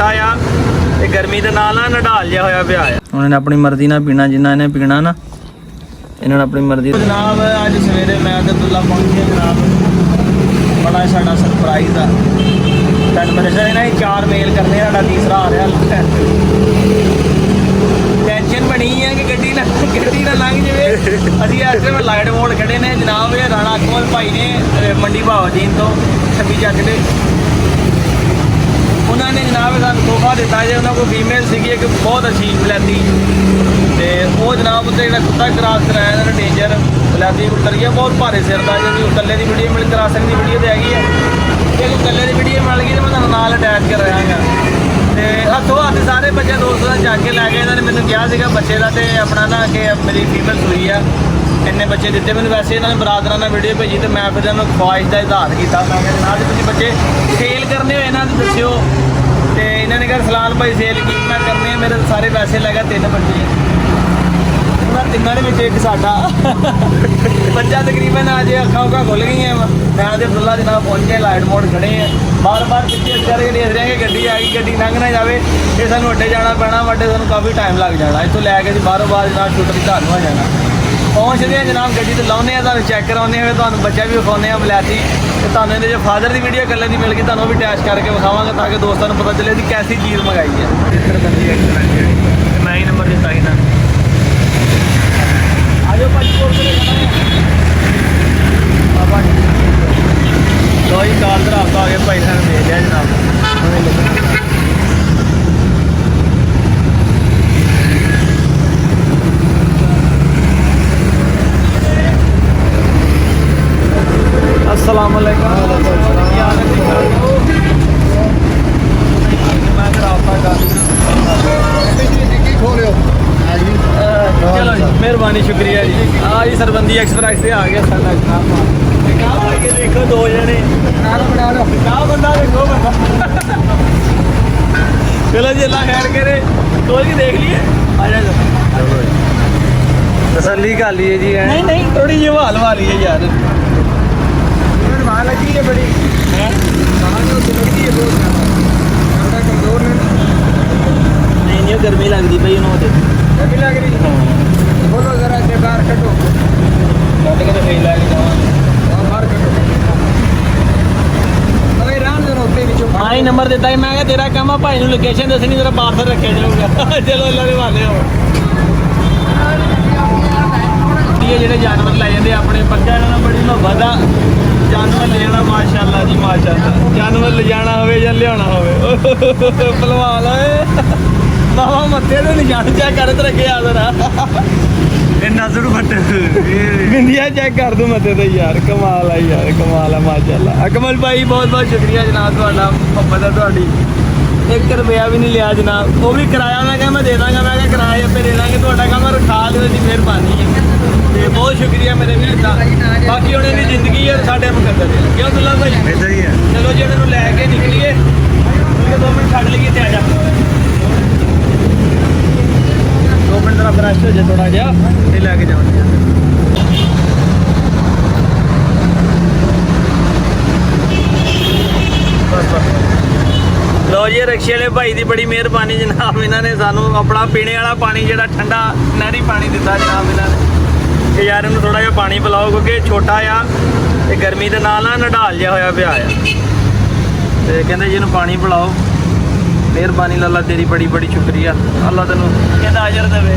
छोटा आ ते गर्मी दे नाल ना नडाल जिहा होया पिया आ। हुण अपनी मर्जी नाल पीना जिन्ना इन्हें पीना ना, इन्होंने अपनी मर्जी। जनाब अज सवेरे मैं ते अब्दुल्ला पहुंचे जनाब, बड़ा साडा सरप्राइज आ। तुहानूं मैं दस्सिआ ना 4 मेल करने, साडा तीसरा आ रहा। टेंशन बनी है कि गड्डी ना लंघ जाए। असीं इस टाइम लाइट मोड़ खड़े ने जनाब। ये राणा अकमल भाई ने मंडी भावजीन तो 26 जग दे, उन्होंने जनाब सानूं तोहफा दिता जे। उन्होंने कोई फीमेल सी एक बहुत अच्छी बलैती, तो वो जनाब उत्ते जो कुत्ता क्रॉस कराया इन्होंने डेंजर बलैती उतर गया, बहुत भारे सिर का। जो कल्ले की वीडियो मिल क्रॉसिंग की वीडियो तो हैगी है, जो कल्ले की वीडियो मिल गई तो मैं नाल अटैच कर रहा हाँ। तो हथों हथ सारे बच्चे दोस्त का जाग के लैके इन्होंने मैंने कहा बच्चे का तो अपना ना कि मेरी फीमेल सूई है, इन्ने बच्चे दिते मैंने। वैसे इन्होंने बरादर ने वीडियो भेजी तो मैं फिर इन्होंने ख्वाहिश का इजहार किया। मैं जनाब तुम बच्चे सेल करने हुए ना तो दस्यो। तो इन्होंने कहा सलाल भाई सेल की मैं करने, मेरे सारे पैसे लै गए 3 बच्चे, तिनों एक साडा बच्चा तकरीबन अज अखा उखा खुल गई हैं। मैं तो अब्दुल्ला जनाब पहुंचे लाइट मोड़ खड़े हैं, बार बार पिछले करके देख रहे हैं कि गड्डी आ गई, गड्डी लंघ ना जाए। ये सानू अड्डे जाना पैना, अड्डे सानू काफ़ी टाइम लग जाना। इतों लैके बारों बार जनाब शूटर की घर हो जाना। पहुँचते हैं जनाब, गड्डी तो लाने तुम चैक कराने हुए, तुम बच्चा भी विखाने बलैती। तो तुम ये जो फादर की वीडियो कल्ले की मिल गई, तुम भी अटैच करके विखावांगे ताकि दोस्तों को पता चले कि कैसी चीज़ मंगाई है। मैं ही नंबर दिता ही ना लो जी, काल धरावता आ गया भाई साहब दे लिया जनाब। अस्सलाम वालेकुम। मैं धरावता चलो जी, मेहरबानी शुक्रिया जी। हाँ जी, सरबंदी एक्सप्रेस से आ गया साडा जनाब। देखो 2 जने बंदा देखो बंदा। चलो जी, अल्लाह खैर करे। तो जी देख लिए तसल्ली कर लिए जी। नहीं नहीं, थोड़ी जी हवा लवा ली है यार, हवा लगी है बड़ी नहीं नहीं, गर्मी लगती पई उन्होंने, गर्मी लग रही बोलो जरा से बाहर कटो, कट के तो सही लग जाओ बाहर कटो। अरे राम जरा उत्ते विचों हाँ ही नंबर दिता है। मैं क्या तेरा काम है भाई नूं लोकेशन दसनी, तेरा पार्सल रखे जाऊगा। चलो अल्लाह दे वाले हो। ये जेडे जानवर लै जाते अपने बच्चा इन्होंने बड़ी मुहब्बत आ जानवर ले जाना। माशाअल्लाह जी माशाअल्लाह, जानवर ले जाना हो या लियाना हो भलवान बाबा मत्थे तो निशान चेक कर रखे आदर नजर बिंदिया चेक कर दूँ मत्थे तो यार। कमाल है यार, कमाल है माशाअल्लाह। अकमल भाई बहुत बहुत शुक्रिया जनाब, थोड़ा मुहब्बत है थोड़ी। 1 रुपया भी नहीं लिया जनाब, वो भी किराया मैं क्या मैं दे दाँगा, मैं क्या किराया पे दे देंगे। थोड़ा काम रखा दो जी, मेहरबानी है। तो बहुत शुक्रिया मेरे वीर का। बाकी उन्हें की जिंदगी है साढ़े मुकद्दर है, क्यों दुल्ला भाई इधर ही है। चलो जी उन्होंने लैके निकलीए, 2 मिनट छड़ लीए थे आ जा 2 मिनट तेरा फ्रैश हो जाए थोड़ा जहा, फिर लैके जाओ। लो जी, रक्शे वाले भाई की बड़ी मेहरबानी जनाब। इन्होंने सानू अपना पीने वाला पानी जो ठंडा नहरी पानी दिता जनाब इन्होंने कि यार इन्हू थोड़ा जिहा पानी पिलाओ, क्योंकि छोटा आ तो गर्मी के नाल ना नडाल जिहा होया पिया आ। तो कहते जी इन्हू पानी पिलाओ। मेहरबानी लाला तेरी बड़ी बड़ी शुक्रिया। अल्लाह तेनू कहता अजर देवे।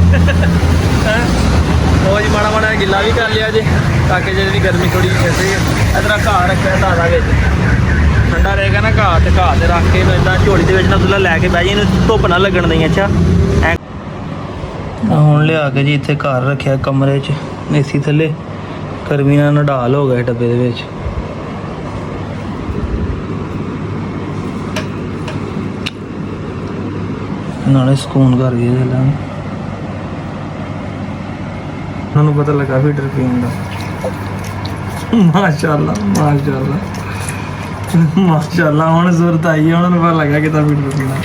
वो जी माड़ा माड़ा गिला भी कर लिया जी, ताकि जी गर्मी थोड़ी ऐसे इधर घाह रखा धारा ठंडा रहेगा ना घाह, तो घाह से रख के इदा झोली के ना तुला लैके बह जी, धुप ना लगन दी। अच्छा हुण लिया के जी इत्थे घर रखिया कमरे च एसी थले, गर्मी नाल नडाल हो गए डब्बे दे विच। नाले सुकून कर गए उन्होंने पता लगा फीडर पीन का। माशाअल्लाह माशाअल्लाह माशाअल्लाह, हुण जरूरत आई है, उन्होंने पता लगा कि फीडर पीना।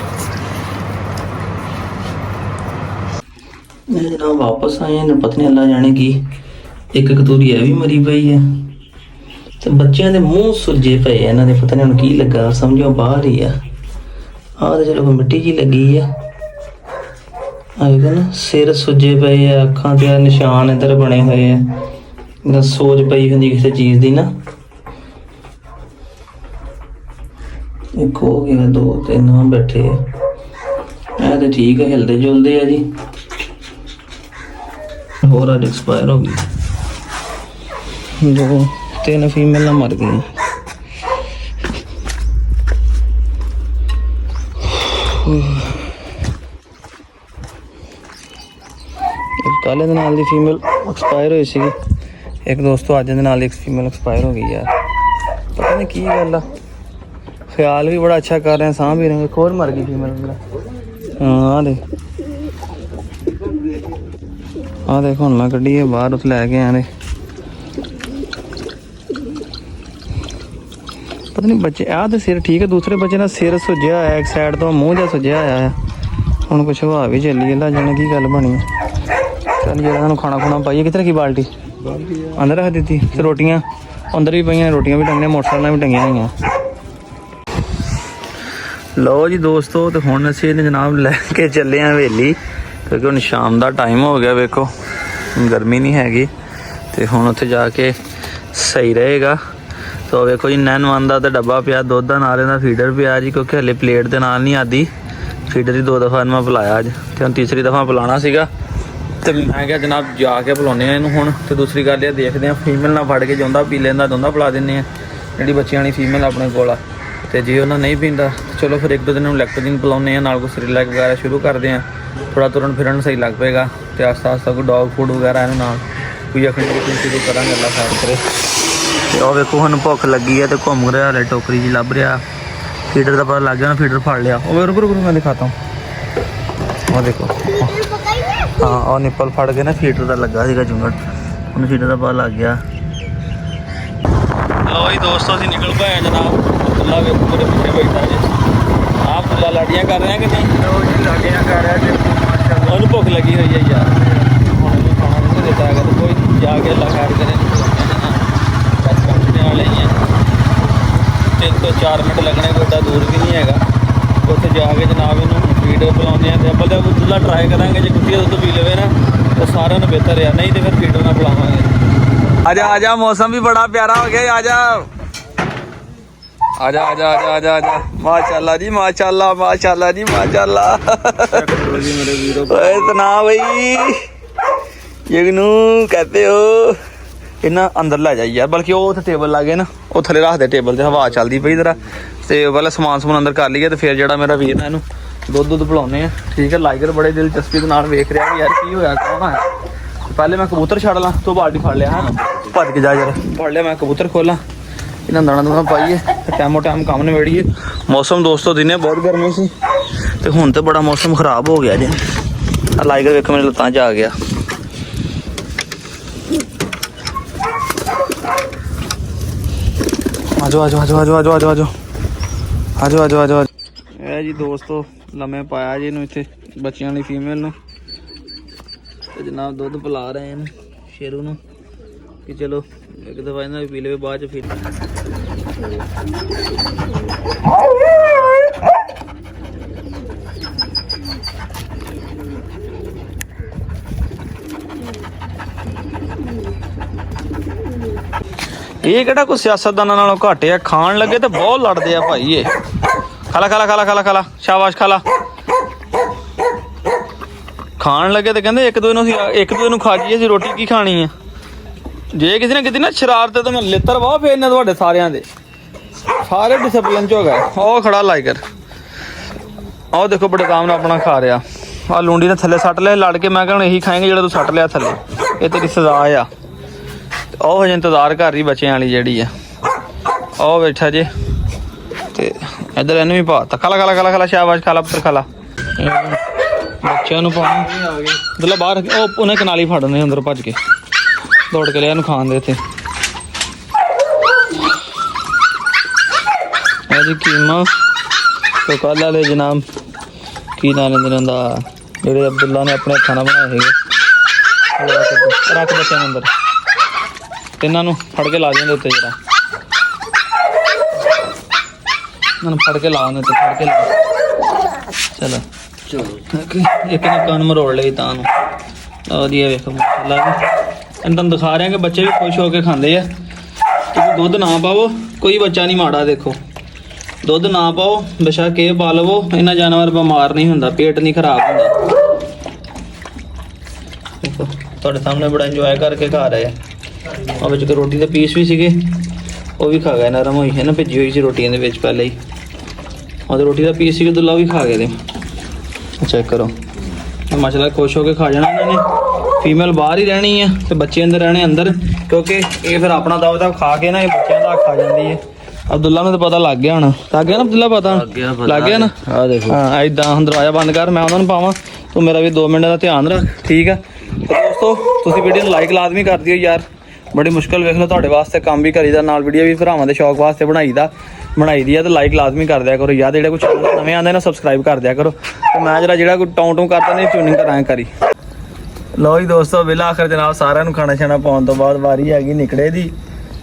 जनाब वापस आए हैं, पता नहीं अल्लाह जाने की एक कतूरी है भी मरी पई है, तो बच्चों के मुँह सुलझे पे इन्होंने पता नहीं हम की लगा, समझो बाहर ही है। ਆਹ ਤੇ ਚਲੋ ਮਿੱਟੀ ਜੀ ਲੱਗੀ ਆ ਨਾ। ਸਿਰ ਸੁੱਜੇ ਪਏ ਆ, ਅੱਖਾਂ ਤੇ ਨਿਸ਼ਾਨ ਇੱਧਰ ਬਣੇ ਹੋਏ ਆ, ਜਿੱਦਾਂ ਸੋਜ ਪਈ ਹੁੰਦੀ ਕਿਸੇ ਚੀਜ਼ ਦੀ ਨਾ। ਇੱਕ ਹੋ ਗਿਆ, 2 3 ਆ ਬੈਠੇ ਆ। ਇਹ ਤੇ ਠੀਕ ਹੈ, ਹਿਲਦੇ ਜੁਲਦੇ ਆ ਜੀ। ਹੋਰ ਅੱਜ ਐਕਸਪਾਇਰ ਹੋ ਗਈ, 2 3 ਫੀਮੇਲਾਂ ਮਰ ਗਈਆਂ। ਕੱਲ੍ਹ ਦੇ ਨਾਲ ਦੀ ਫੀਮੇਲ ਐਕਸਪਾਇਰ ਹੋਈ ਸੀਗੀ। ਇੱਕ ਦੋਸਤੋ ਅੱਜ ਦੇ ਨਾਲ ਇੱਕ ਫੀਮੇਲ ਐਕਸਪਾਇਰ ਹੋ ਗਈ ਯਾਰ। ਪਤਾ ਨਹੀਂ ਕੀ ਗੱਲ ਆ। ਖਿਆਲ ਵੀ ਬੜਾ ਅੱਛਾ ਕਰ ਰਹੇ, ਸਾਹ ਵੀ ਰਹੇ। ਇੱਕ ਹੋਰ ਮਰ ਗਈ ਫੀਮੇਲ ਮੇਰਾ। ਹਾਂ ਦੇਖ, ਆਹ ਦੇਖ ਹੁਣ ਮੈਂ ਕੱਢੀ ਹੈ ਬਾਹਰ, ਉੱਥੇ ਲੈ ਕੇ ਆਏ। ਪਤਾ ਨਹੀਂ ਬੱਚੇ ਆਹ ਤੇ ਸਿਰ ਠੀਕ ਹੈ, ਦੂਸਰੇ ਬੱਚੇ ਦਾ ਸਿਰ ਸੁੱਜਿਆ ਹੋਇਆ, ਇੱਕ ਸਾਈਡ ਤੋਂ ਮੂੰਹ ਜਿਹਾ ਸੁੱਜਿਆ ਹੋਇਆ ਆ। ਹੁਣ ਕੁਛ ਹਵਾ ਵੀ ਚੱਲੀ ਹੈ, ਜਾਣੇ ਕੀ ਗੱਲ ਬਣੀ ਹੈ। ਚੱਲ ਜਿਹੜਾ ਤੁਹਾਨੂੰ ਖਾਣਾ ਖੁਣਾ ਪਾਈਏ। ਕਿੱਥੇ ਰੱਖੀ ਬਾਲਟੀ? ਅੰਦਰ ਰੱਖ ਦਿੱਤੀ। ਤੇ ਰੋਟੀਆਂ ਅੰਦਰ ਵੀ ਪਈਆਂ, ਰੋਟੀਆਂ ਵੀ ਟੰਗੀਆਂ, ਮੋਟਰਸਾਈਕਲਾਂ ਵੀ ਟੰਗੀਆਂ ਹੋਈਆਂ। ਲਓ ਜੀ ਦੋਸਤੋ, ਤੇ ਹੁਣ ਅਸੀਂ ਇਹਨੇ ਜਨਾਬ ਲੈ ਕੇ ਚੱਲੇ ਹਾਂ ਹਵੇਲੀ, ਕਿਉਂਕਿ ਹੁਣ ਸ਼ਾਮ ਦਾ ਟਾਈਮ ਹੋ ਗਿਆ। ਵੇਖੋ ਗਰਮੀ ਨਹੀਂ ਹੈਗੀ, ਤੇ ਹੁਣ ਉੱਥੇ ਜਾ ਕੇ ਸਹੀ ਰਹੇਗਾ। ਤੋ ਵੇਖੋ ਜੀ, ਨੈਨ ਵਨ ਦਾ ਤਾਂ ਡੱਬਾ ਪਿਆ, ਦੁੱਧ ਦਾ ਨਾਲ ਇਹਦਾ ਫੀਡਰ ਪਿਆ ਜੀ, ਕਿਉਂਕਿ ਹਲੇ ਪਲੇਟ ਦੇ ਨਾਲ ਨਹੀਂ ਆਦੀ। ਫੀਡਰ ਦੀ 2 ਦਫਾ ਮੈਂ ਪਿਲਾਇਆ ਅੱਜ, ਤੇ ਹੁਣ ਤੀਸਰੀ ਦਫਾ ਪਿਲਾਉਣਾ ਸੀਗਾ। ਤੇ ਮੈਂ ਕਿਹਾ ਜਨਾਬ ਜਾ ਕੇ ਪਿਲਾਉਂਦੇ ਹਾਂ ਇਹਨੂੰ ਹੁਣ। ਤੇ ਦੂਸਰੀ ਗੱਲ ਇਹ ਦੇਖਦੇ ਹਾਂ, ਫੀਮੇਲ ਨਾਲ ਫੜ ਕੇ ਜਾਂਦਾ ਪੀ ਲੈਂਦਾ, ਦੋਂਦਾ ਪਿਲਾ ਦਿੰਦੇ ਹਾਂ। ਜਿਹੜੀ ਬੱਚਿਆਂ ਵਾਲੀ ਫੀਮੇਲ ਆਪਣੇ ਕੋਲ ਆ, ਤੇ ਜੇ ਉਹਨਾਂ ਨਹੀਂ ਪੀਂਦਾ ਚਲੋ ਫਿਰ 1-2 ਦਿਨ ਨੂੰ ਲੈਕਟੋਜਨ ਪਿਲਾਉਂਦੇ ਹਾਂ, ਨਾਲ ਕੋਈ ਸਰੀਲੈਕ ਵਗੈਰਾ ਸ਼ੁਰੂ ਕਰਦੇ ਹਾਂ। ਥੋੜ੍ਹਾ ਤੁਰਨ ਫਿਰਨ ਸਹੀ ਲੱਗ ਪਏਗਾ, ਤੇ ਆਸਤਾ ਆਸਤਾ ਕੋਈ ਡੌਗ ਫੂਡ ਵਗੈਰਾ ਇਹਨੂੰ ਨਾਲ ਕੋਈ ਅਖਣੀ ਸ਼ੁਰੂ ਕਰਾਂਗੇ, ਅੱਲਾ ਖੈਰ ਕਰੇ। ਤੇ ਉਹ ਵੇਖੋ ਸਾਨੂੰ ਭੁੱਖ ਲੱਗੀ ਹੈ, ਤੇ ਘੁੰਮ ਰਿਹਾ ਹਲੇ, ਟੋਕਰੀ ਜੀ ਲੱਭ ਰਿਹਾ। ਫੀਡਰ ਦਾ ਪਤਾ ਲੱਗ ਗਿਆ ਨਾ, ਫੀਡਰ ਫੜ ਲਿਆ। ਉਹ ਰੁਕ ਮੈਂ ਦਿਖਾਤਾ ਹੂੰ। ਉਹ ਦੇਖੋ, ਹਾਂ ਉਹ ਨਿੱਪਲ ਫੜ ਕੇ ਨਾ ਫੀਡਰ ਦਾ ਲੱਗਾ ਸੀਗਾ ਚੁੰਗੜ, ਉਹਨੂੰ ਫੀਡਰ ਦਾ ਪਤਾ ਲੱਗ ਗਿਆ। ਲਓ ਜੀ ਦੋਸਤੋ, ਅਸੀਂ ਨਿਕਲ ਪਏ ਜਨਾਬ। ਫੁੱਲਾ ਵੇਖੋ ਮੇਰੇ ਪਿੱਛੇ ਬੈਠਾ ਜੀ। ਆਹ ਫੁੱਲਾ ਲਾਡੀਆਂ ਕਰ ਰਿਹਾ ਕਿ ਨਹੀਂ? ਲਾਡੀਆਂ ਕਰ ਰਿਹਾ ਜੀ। ਉਹਨੂੰ ਭੁੱਖ ਲੱਗੀ ਹੋਈ ਹੈ ਯਾਰ, ਹੁਣ ਇਹਨੂੰ ਖਾਣਾ ਨਹੀਂ ਦਿੱਤਾ ਹੈਗਾ। ਤੇ ਕੋਈ ਜਾ ਕੇ ਅੱਲਾ ਖੈਰ ਕਰੇ, ਬਸ ਪਹੁੰਚਣੇ ਵਾਲੇ ਹੀ ਆ। 3 ਤੋਂ 4 ਮਿੰਟ ਲੱਗਣੇ, ਕੋਈ ਏਡਾ ਦੂਰ ਵੀ ਨਹੀਂ ਹੈਗਾ। ਉੱਥੇ ਜਾ ਕੇ ਜਨਾਬ ਇਹਨੂੰ ਫੀਡ ਪਿਲਾਉਂਦੇ ਹਾਂ। ਤੇ ਅੱਬਲ ਤਾਂ ਦੁੱਧਾ ਟਰਾਈ ਕਰਾਂਗੇ, ਜੇ ਕੁੱਤੀ ਦੁੱਧ ਪੀ ਲਵੇ ਨਾ ਉਹ ਸਾਰਿਆਂ ਨੂੰ ਬਿਹਤਰ ਆ, ਨਹੀਂ ਤੇ ਫਿਰ ਫੀਡ ਨਾਲ ਪਿਲਾਵਾਂਗੇ। ਆਜਾ ਆਜਾ, ਮੌਸਮ ਵੀ ਬੜਾ ਪਿਆਰਾ ਹੋ ਗਿਆ। ਆਜਾ ਆਜਾ ਆਜਾ ਆਜਾ ਆਜਾ ਆਜਾ। ਮਾਸ਼ਾਅੱਲਾ ਜੀ, ਮਾਸ਼ਾਅੱਲਾ, ਮਾਸ਼ਾਅੱਲਾ ਜੀ, ਮਾਸ਼ਾਅੱਲਾ। ਓਏ ਸੁਣਾ ਬਈ, ਜਿਹਨੂੰ ਕਹਤੇ ਹੋ। ਇਹਨਾਂ ਅੰਦਰ ਲੈ ਜਾਈ ਯਾਰ, ਬਲਕਿ ਉਹ ਉੱਥੇ ਟੇਬਲ ਲੱਗੇ ਨਾ, ਉਹ ਥੱਲੇ ਰੱਖਦੇ ਟੇਬਲ ਤੇ, ਹਵਾ ਚੱਲਦੀ ਪਈ ਜ਼ਰਾ। ਤੇ ਪਹਿਲਾਂ ਸਮਾਨ ਸਮੂਨ ਅੰਦਰ ਕਰ ਲਈਏ, ਤੇ ਫਿਰ ਜਿਹੜਾ ਮੇਰਾ ਵੀਰ ਨਾ ਇਹਨੂੰ ਦੁੱਧ ਪਿਲਾਉਂਦੇ ਆ, ਠੀਕ ਹੈ। ਲਾਈਗਰ ਬੜੇ ਦਿਲਚਸਪੀ ਦੇ ਨਾਲ ਵੇਖ ਰਿਹਾ ਵੀ ਯਾਰ ਕੀ ਹੋਇਆ, ਕੌਣ ਆ। ਪਹਿਲੇ ਮੈਂ ਕਬੂਤਰ ਛੱਡ ਲਾਂ, ਤੂੰ ਬਾਲਟੀ ਫੜ ਲਿਆ। ਹਾਂ ਭੱਜ ਕੇ ਜਾ ਯਾਰ, ਫੜ ਲਿਆ। ਮੈਂ ਕਬੂਤਰ ਖੋਲਾਂ, ਇਹਨਾਂ ਦਾਣਾ ਦੂਣਾ ਪਾਈਏ, ਤੇ ਟਾਈਮੋ ਟਾਈਮ ਕੰਮ ਨਿਬੇੜੀਏ। ਮੌਸਮ ਦੋਸਤੋ ਦਿਨੇ ਬਹੁਤ ਗਰਮੀ ਸੀ, ਤੇ ਹੁਣ ਤਾਂ ਬੜਾ ਮੌਸਮ ਖਰਾਬ ਹੋ ਗਿਆ ਜੀ। ਆ ਲਾਈਗਰ ਵੇਖੋ ਮੇਰੇ ਲੱਤਾਂ 'ਚ ਆ ਗਿਆ। ਆਜੋ ਆਜੋ ਆਜੋ ਆਜੋ ਆਜੋ ਆਜੋ ਆਜੋ ਆਜੋ ਆਜੋ ਆਜੋ। ਇਹ ਜੀ ਦੋਸਤੋ ਲੰਮੇ ਪਾਇਆ ਜੀ ਇਹਨੂੰ ਇੱਥੇ, ਬੱਚਿਆਂ ਵਾਲੀ ਫੀਮੇਲ ਨੂੰ। ਤੇ ਜਨਾਬ ਦੁੱਧ ਪਿਲਾ ਰਹੇ ਇਹਨੂੰ, ਸ਼ੇਰੂ ਨੂੰ, ਕਿ ਚਲੋ ਇੱਕ ਦਫਾ ਇਹਨਾਂ ਵੀ ਪੀ ਲਵੇ, ਬਾਅਦ 'ਚ ਫਿਰ। ਇਹ ਕਿਹੜਾ ਕੋਈ ਸਿਆਸਤਦਾਨਾਂ ਨਾਲੋਂ ਘੱਟ ਆ, ਖਾਣ ਲੱਗੇ ਤੇ ਬਹੁਤ ਲੜਦੇ ਆ ਭਾਈ ਇਹ। ਖਾਲਾ ਖਾਲਾ ਖਾਲਾ ਖਾਲਾ ਖਾਲਾ, ਸ਼ਾਬਾਸ਼ ਖਾਲਾ। ਖਾਣ ਲੱਗੇ ਤੇ ਕਹਿੰਦੇ ਇੱਕ ਦੂਜੇ ਨੂੰ ਖਾ ਜੀਏ, ਅਸੀਂ ਰੋਟੀ ਕੀ ਖਾਣੀ ਆ। ਜੇ ਕਿਸੇ ਨੇ ਕੀਤੀ ਨਾ ਸ਼ਰਾਰਤ ਤੇ ਮੈਂ ਲਿੱਤਰ ਵਾਹ ਫੇਰ ਨੇ ਤੁਹਾਡੇ ਸਾਰਿਆਂ ਦੇ, ਸਾਰੇ ਡਿਸਪਲਿਨ 'ਚ ਹੋ ਗਏ। ਉਹ ਖੜਾ ਲਾਈਗਰ, ਆਹ ਦੇਖੋ ਬੜੇ ਕੰਮ ਨਾਲ ਆਪਣਾ ਖਾ ਰਿਹਾ। ਆਹ ਲੂੰਡੀ ਨੇ ਥੱਲੇ ਸੱਟ ਲਿਆ, ਲੜ ਕੇ। ਮੈਂ ਕਹਿੰਦਾ ਇਹੀ ਖਾਏਂਗੇ ਜਿਹੜਾ ਤੂੰ ਸੱਟ ਲਿਆ ਥੱਲੇ, ਇਹ ਤੇਰੀ ਸਜ਼ਾ ਆ। ਉਹ ਹਜੇ ਇੰਤਜ਼ਾਰ ਕਰ ਰਹੀ ਬੱਚਿਆਂ ਵਾਲੀ ਜਿਹੜੀ ਆ, ਉਹ ਬੈਠਾ ਜੇ। ਤੇ ਇੱਧਰ ਇਹਨੂੰ ਵੀ ਪਾ ਤਾ। ਖਾਲਾ ਖਾਲਾ ਖਾਲਾ ਖਾਲਾ, ਸ਼ਾਬਾਸ਼ ਖਾਲਾ ਪੁੱਤਰ ਖਾਲਾ। ਬੱਚਿਆਂ ਨੂੰ ਪਾਉਣਾ ਮਤਲਬ ਬਾਹਰ, ਉਹ ਉਹਨੇ ਕਨਾਲੀ ਫੜਨੇ ਅੰਦਰ ਭੱਜ ਕੇ, ਦੌੜ ਕੇ ਲਿਆ ਇਹਨੂੰ ਖਾਣ ਦੇ। ਇੱਥੇ ਇਹਦੀ ਕੀਮਾ ਤੇ ਕੱਲ੍ਹ ਵਾਲੇ ਜਨਾਬ ਕੀ ਨਾਂ ਲੈਂਦੇ ਨੇ ਉਹਦਾ, ਜਿਹੜੇ ਅਬਦੁੱਲਾ ਨੇ ਆਪਣੇ ਹੱਥਾਂ ਨਾਲ ਬਣਾਏ ਸੀਗੇ। ਰੱਖ ਬੱਚਿਆਂ ਨੂੰ ਅੰਦਰ, ਤੇ ਇਹਨਾਂ ਨੂੰ ਫੜ ਕੇ ਲਾ ਦਿੰਦੇ ਉੱਤੇ। ਜਿਹੜਾ ਇਹਨਾਂ ਨੂੰ ਫੜ ਕੇ ਲਾ ਦਿੰਦੇ ਉੱਤੇ, ਫੜ ਕੇ ਲਾ ਚਲੋ ਇੱਕ ਨੇ ਕੰਨ ਮਰੋੜ ਲਈ ਤਾਂ ਨੂੰ ਵਧੀਆ ਵੇਖੋ ਮਾਸ਼ਾਅੱਲਾ ਇਹਨਾਂ ਤੁਹਾਨੂੰ ਦਿਖਾ ਰਿਹਾ ਕਿ ਬੱਚੇ ਵੀ ਖੁਸ਼ ਹੋ ਕੇ ਖਾਂਦੇ ਆ। ਤੁਸੀਂ ਦੁੱਧ ਨਾ ਪਾਓ, ਕੋਈ ਬੱਚਾ ਨਹੀਂ ਮਾੜਾ। ਦੇਖੋ ਦੁੱਧ ਨਾ ਪਾਓ, ਬੇਸ਼ੱਕ ਇਹ ਪਾ ਲਵੋ, ਇਹਨਾਂ ਜਾਨਵਰ ਬਿਮਾਰ ਨਹੀਂ ਹੁੰਦਾ, ਪੇਟ ਨਹੀਂ ਖਰਾਬ ਹੁੰਦਾ। ਦੇਖੋ ਤੁਹਾਡੇ ਸਾਹਮਣੇ ਬੜਾ ਇੰਜੋਏ ਕਰਕੇ ਖਾ ਰਹੇ ਆ। ਆ ਵਿੱਚ ਰੋਟੀ ਦੇ ਪੀਸ ਵੀ ਸੀਗੇ, ਉਹ ਵੀ ਖਾ ਗਏ, ਨਰਮ ਹੋਈ ਹੈ ਨਾ, ਭਿੱਜੀ ਹੋਈ ਸੀ ਰੋਟੀਆਂ ਦੇ ਵਿੱਚ ਪਹਿਲੇ ਹੀ। ਉਹਦੇ ਰੋਟੀ ਦਾ ਪੀਸ ਸੀ ਦੁੱਲਾ ਵੀ ਖਾ ਗਏ ਦੇ। ਚੈੱਕ ਕਰੋ ਮਾਸ਼ਾਅੱਲਾ, ਖੁਸ਼ ਹੋ ਕੇ ਖਾ ਜਾਣਾ ਇਹਨਾਂ ਨੇ। ਫੀਮੇਲ ਬਾਹਰ ਹੀ ਰਹਿਣੀ ਹੈ ਤੇ ਬੱਚੇ ਅੰਦਰ ਰਹਿਣੇ ਅੰਦਰ, ਕਿਉਂਕਿ ਇਹ ਫਿਰ ਆਪਣਾ ਦਵਾ ਖਾ ਕੇ ਨਾ ਇਹ ਬੱਚਿਆਂ ਦਾ ਖਾ ਜਾਂਦੀ ਹੈ। ਅਬਦੁੱਲਾ ਨੂੰ ਤਾਂ ਪਤਾ ਲੱਗ ਗਿਆ ਹੁਣ, ਲੱਗ ਗਿਆ ਨਾ ਅਬਦੁੱਲਾ, ਪਤਾ ਲੱਗ ਗਿਆ ਨਾ। ਆ ਦੇਖੋ ਹਾਂ ਇਦਾਂ ਹੁਣ ਦਰਵਾਜ਼ਾ ਬੰਦ ਕਰ, ਮੈਂ ਉਹਨਾਂ ਨੂੰ ਪਾਵਾਂ, ਤੂੰ ਮੇਰਾ ਵੀ 2 ਮਿੰਟ ਦਾ ਧਿਆਨ ਰੱਖ, ਠੀਕ ਆ। ਦੋਸਤੋ ਤੁਸੀਂ ਵੀਡੀਓ ਨੂੰ ਲਾਈਕ ਲਾਜ਼ਮੀ ਕਰ ਦਿਓ ਯਾਰ, ਬੜੀ ਮੁਸ਼ਕਲ ਵੇਖ ਲਓ ਤੁਹਾਡੇ ਵਾਸਤੇ ਕੰਮ ਵੀ ਕਰੀਦਾ, ਨਾਲ ਵੀਡੀਓ ਵੀ ਭਰਾਵਾਂ ਦੇ ਸ਼ੌਕ ਵਾਸਤੇ ਬਣਾਈ ਦੀ ਆ, ਤੇ ਲਾਈਕ ਲਾਜ਼ਮੀ ਕਰ ਦਿਆ ਕਰੋ ਯਾਰ। ਜਿਹੜੇ ਕੋਈ ਚੈਨਲ ਨਵੇਂ ਆਉਂਦੇ ਨੇ ਸਬਸਕ੍ਰਾਈਬ ਕਰ ਦਿਆ ਕਰੋ। ਤੇ ਮੈਂ ਜਿਹੜਾ ਕੋਈ ਟੌਂ ਕਰਦਾ ਨਹੀਂ, ਟਿਊਨਿੰਗ ਕਰਾਂਗੇ ਕਰੀ। ਲਓ ਜੀ ਦੋਸਤੋ, ਵੇਲਾ ਆਖਰ ਜਨਾਬ ਸਾਰਿਆਂ ਨੂੰ ਖਾਣਾ ਛਾਣਾ ਪਾਉਣ ਤੋਂ ਬਾਅਦ ਵਾਰੀ ਹੈਗੀ ਨਿਕੜੇ ਦੀ।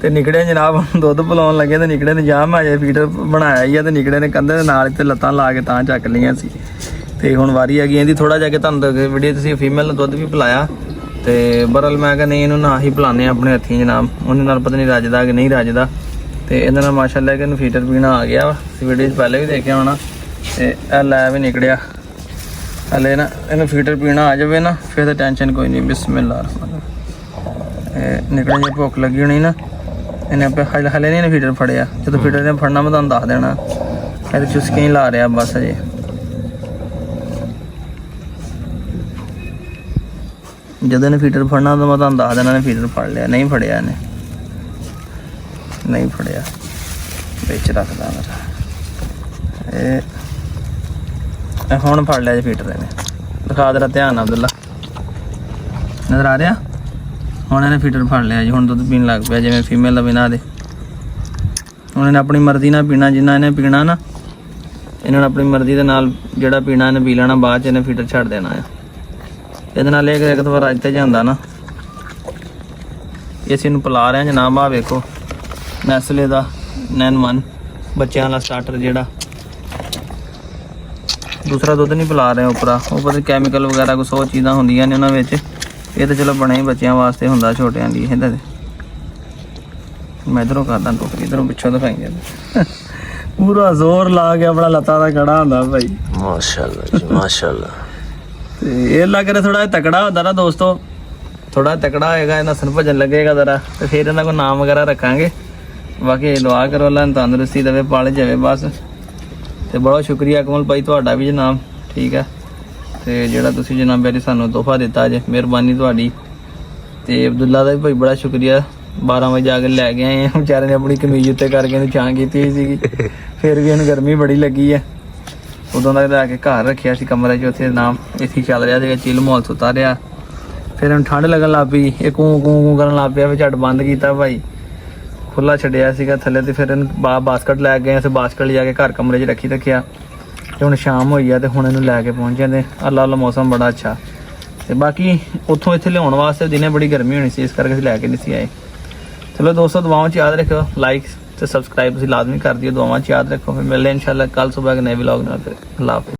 ਤੇ ਨਿਕੜੇ ਜਨਾਬ ਦੁੱਧ ਪਿਲਾਉਣ ਲੱਗੇ ਤੇ ਨਿਕੜੇ ਨੇ ਜਾਮ ਅਜੇ ਫੀਡਰ ਬਣਾਇਆ ਹੀ ਆ, ਤੇ ਨਿਕੜੇ ਨੇ ਕੰਧੇ ਦੇ ਨਾਲ ਤੇ ਲੱਤਾਂ ਲਾ ਕੇ ਤਾਂ ਚੱਕ ਲਈਆਂ ਸੀ। ਤੇ ਹੁਣ ਵਾਰੀ ਹੈਗੀ ਇਹਦੀ। ਥੋੜਾ ਜਿਹਾ ਕਿ ਤੁਹਾਨੂੰ ਵੀਡੀਓ ਤੁਸੀਂ ਫੀਮੇਲ ਨੂੰ ਦੁੱਧ ਵੀ ਪਿਲਾਇਆ, ਤੇ ਬਰਲ ਮੈਂ ਕਿਹਾ ਨਹੀਂ ਇਹਨੂੰ ਨਾ ਹੀ ਪਿਲਾਉਂਦੇ ਆਪਣੇ ਹੱਥੀਂ ਜਨਾਬ, ਉਹਦੇ ਨਾਲ ਪਤਾ ਨਹੀਂ ਰੱਜਦਾ ਕਿ ਨਹੀਂ ਰੱਜਦਾ। ਤੇ ਇਹਦੇ ਨਾਲ ਮਾਸ਼ਾਅੱਲਾ ਕਿ ਇਹਨੂੰ ਫੀਡਰ ਪੀਣਾ ਆ ਗਿਆ ਵਾ, ਵੀਡੀਓ 'ਚ ਪਹਿਲੇ ਵੀ ਦੇਖਿਆ ਹੋਣਾ। ਤੇ ਇਹ ਲੈ ਵੀ ਨਿਕੜਿਆ ਹਲੇ ਨਾ, ਇਹਨੂੰ ਫੀਡਰ ਪੀਣਾ ਆ ਜਾਵੇ ਨਾ ਫਿਰ ਤਾਂ ਟੈਨਸ਼ਨ ਕੋਈ ਨਹੀਂ। ਬਿਸਮਿਲ੍ਲਾ ਰਹਿਮਾਨ ਰਹੀਮ। ਨਿਕੜੇ ਜੇ ਭੁੱਖ ਲੱਗੀ ਹੋਣੀ ਨਾ, ਇਹਨੇ ਆਪੇ ਹਲੇ ਨਹੀਂ ਇਹਨੇ ਫੀਡਰ ਫੜਿਆ। ਜਦੋਂ ਫੀਡਰ ਨੇ ਫੜਨਾ ਮੈਂ ਤੁਹਾਨੂੰ ਦੱਸ ਦੇਣਾ। ਇਹਦੇ ਚੁਸਕੇ ਹੀ ਲਾ ਰਿਹਾ ਬਸ ਅਜੇ। ਜਦੋਂ ਇਹਨੇ ਫੀਡਰ ਫੜਨਾ ਤਾਂ ਮੈਂ ਤੁਹਾਨੂੰ ਦੱਸ ਦੇਣਾ ਇਹਨੇ ਫੀਡਰ ਫੜ ਲਿਆ। ਨਹੀਂ ਫੜਿਆ ਇਹਨੇ, ਨਹੀਂ ਫੜਿਆ, ਵਿੱਚ ਰੱਖਦਾ ਮੇਰਾ। ਇਹ ਹੁਣ ਫੜ ਲਿਆ ਜੀ ਫੀਡਰ ਇਹਨੇ। ਦਿਖਾ ਜਰਾ ਧਿਆਨ ਨਾਲ ਅਬਦੁੱਲਾ, ਨਜ਼ਰ ਆ ਰਿਹਾ। ਹੁਣ ਇਹਨੇ ਫੀਡਰ ਫੜ ਲਿਆ ਜੀ, ਹੁਣ ਦੁੱਧ ਪੀਣ ਲੱਗ ਪਿਆ ਜਿਵੇਂ ਫੀਮੇਲ ਦਾ ਬਿਨਾਂ ਦੇ। ਹੁਣ ਇਹਨੇ ਆਪਣੀ ਮਰਜ਼ੀ ਨਾਲ ਪੀਣਾ, ਜਿੰਨਾ ਇਹਨੇ ਪੀਣਾ ਨਾ ਇਹਨਾਂ ਨੇ ਆਪਣੀ ਮਰਜ਼ੀ ਦੇ ਨਾਲ ਜਿਹੜਾ ਪੀਣਾ ਇਹਨੇ ਪੀ ਲੈਣਾ, ਬਾਅਦ 'ਚ ਇਹਨੇ ਫੀਡਰ ਛੱਡ ਦੇਣਾ ਆ। ਇਹਦੇ ਨਾਲ ਇਹ ਇੱਕ ਵਾਰ ਅੱਜ ਤੇ ਜਾਂਦਾ ਨਾ। ਇਹ ਅਸੀਂ ਇਹਨੂੰ ਪਿਲਾ ਰਹੇ ਹਾਂ ਜਨਾਬ। ਆ ਵੇਖੋ ਨੈਸਲੇ ਦਾ 9-1 ਬੱਚਿਆਂ ਵਾਲਾ ਸਟਾਰਟਰ, ਜਿਹੜਾ ਦੂਸਰਾ ਦੁੱਧ ਨਹੀਂ ਪਿਲਾ ਰਹੇ ਉੱਪਰਾ, ਉਹ ਪਤਾ ਕੈਮੀਕਲ ਵਗੈਰਾ ਕੁਛ ਹੋਰ ਚੀਜ਼ਾਂ ਹੁੰਦੀਆਂ ਨੇ ਉਹਨਾਂ ਵਿੱਚ। ਇਹ ਤਾਂ ਚਲੋ ਬਣੇ ਹੀ ਬੱਚਿਆਂ ਵਾਸਤੇ ਹੁੰਦਾ, ਛੋਟਿਆਂ ਲਈ। ਇਹਦਾ ਮੈਂ ਇੱਧਰੋਂ ਕਰਦਾ ਟੁੱਟ, ਇੱਧਰੋਂ ਪਿੱਛੋਂ ਦਿਖਾਈ ਜਾਂਦਾ। ਪੂਰਾ ਜ਼ੋਰ ਲਾ ਕੇ ਆਪਣਾ ਲੱਤਾਂ ਦਾ ਕੜਾ ਹੁੰਦਾ ਭਾਈ, ਮਾਸ਼ਾਅੱਲਾ ਜੀ ਮਾਸ਼ਾਅੱਲਾ। ਤੇ ਇਹ ਲੱਗ ਰਿਹਾ ਥੋੜਾ ਤਕੜਾ ਹੁੰਦਾ ਨਾ ਦੋਸਤੋ, ਥੋੜਾ ਤਕੜਾ ਹੋਏਗਾ, ਨਸਲ ਭਜਨ ਲੱਗੇਗਾ ਜ਼ਰਾ, ਤੇ ਫਿਰ ਇਹਨਾਂ ਕੋਲ ਨਾਮ ਵਗੈਰਾ ਰੱਖਾਂਗੇ। ਬਾਕੀ ਦੁਆ ਕਰੋ ਅੱਲਾ ਤੰਦਰੁਸਤੀ ਦੇਵੇ, ਪਾਲੇ ਜਾਵੇ ਬਸ। ਤੇ ਬਹੁਤ ਸ਼ੁਕਰੀਆ ਅਕਮਲ ਭਾਈ ਤੁਹਾਡਾ ਵੀ ਜਨਾਬ, ਠੀਕ ਹੈ। ਤੇ ਜਿਹੜਾ ਤੁਸੀਂ ਜਨਾਬ ਮੇਰੀ ਸਾਨੂੰ ਤੋਹਫਾ ਦਿੱਤਾ ਜੇ, ਮਿਹਰਬਾਨੀ ਤੁਹਾਡੀ। ਤੇ ਅਬਦੁੱਲਾ ਦਾ ਵੀ ਭਾਈ ਬੜਾ ਸ਼ੁਕਰੀਆ, 12 ਵਜੇ ਜਾ ਕੇ ਲੈ ਕੇ ਆਏ ਆ। ਵਿਚਾਰੇ ਨੇ ਆਪਣੀ ਕਮੀਜ਼ ਉੱਤੇ ਕਰਕੇ ਇਹਨੂੰ ਛਾਂ ਕੀਤੀ ਹੋਈ ਸੀਗੀ, ਫਿਰ ਵੀ ਇਹਨੂੰ ਗਰਮੀ ਬੜੀ ਲੱਗੀ ਹੈ। ਉਦੋਂ ਦਾ ਲੈ ਕੇ ਘਰ ਰੱਖਿਆ ਸੀ ਕਮਰੇ 'ਚ, ਉੱਥੇ ਨਾਮ ਏਸੀ ਚੱਲ ਰਿਹਾ ਸੀਗਾ, ਚਿੱਲ ਮਾਹੌਲ ਸੁੱਤਾ ਰਿਹਾ। ਫਿਰ ਇਹਨੂੰ ਠੰਡ ਲੱਗਣ ਲੱਗ ਪਈ, ਇਹ ਕੂੰ ਕੂੰ ਕਰਨ ਲੱਗ ਪਿਆ, ਫਿਰ ਝੱਟ ਬੰਦ ਕੀਤਾ ਭਾਈ, ਖੁੱਲਾ ਛੱਡਿਆ ਸੀਗਾ ਥੱਲੇ। ਤੇ ਫਿਰ ਇਹਨੂੰ ਬਾਸਕਟ ਲੈ ਗਏ, ਅਸੀਂ ਬਾਸਕਟ ਲਿਜਾ ਕੇ ਘਰ ਕਮਰੇ 'ਚ ਰੱਖਿਆ। ਤੇ ਹੁਣ ਸ਼ਾਮ ਹੋਈ ਆ ਤੇ ਹੁਣ ਇਹਨੂੰ ਲੈ ਕੇ ਪਹੁੰਚ ਜਾਂਦੇ। ਅੱਲਾ ਮੌਸਮ ਬੜਾ ਅੱਛਾ। ਤੇ ਬਾਕੀ ਉੱਥੋਂ ਇੱਥੇ ਲਿਆਉਣ ਵਾਸਤੇ ਦਿਨੇ ਬੜੀ ਗਰਮੀ ਹੋਣੀ ਸੀ, ਇਸ ਕਰਕੇ ਅਸੀਂ ਲੈ ਕੇ ਨਹੀਂ ਸੀ ਆਏ। ਚਲੋ ਦੋਸਤੋ, ਦੁਆਵਾਂ 'ਚ ਯਾਦ ਰੱਖੋ, ਲਾਈਕ ਤੇ ਸਬਸਕ੍ਰਾਈਬ ਤੁਸੀਂ ਲਾਜ਼ਮੀ ਕਰ ਦਿਓ, ਦੁਆਵਾਂ 'ਚ ਯਾਦ ਰੱਖੋ। ਫਿਰ ਮਿਲਦੇ ਇਨਸ਼ਾਅੱਲਾ ਕੱਲ ਸਵੇਰ ਨਵੇਂ ਵਲੌਗ ਨਾਲ। ਫਿਰ ਅੱਲਾ ਹਾਫਿਜ਼।